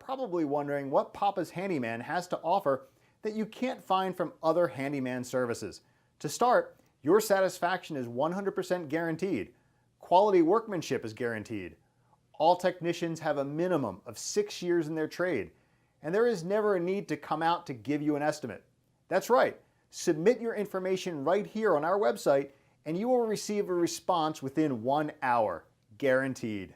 probably wondering what Papa's Handyman has to offer that you can't find from other handyman services. To start, your satisfaction is 100% guaranteed. Quality workmanship is guaranteed. All technicians have a minimum of 6 years in their trade, and there is never a need to come out to give you an estimate. That's right, submit your information right here on our website and you will receive a response within 1 hour, guaranteed.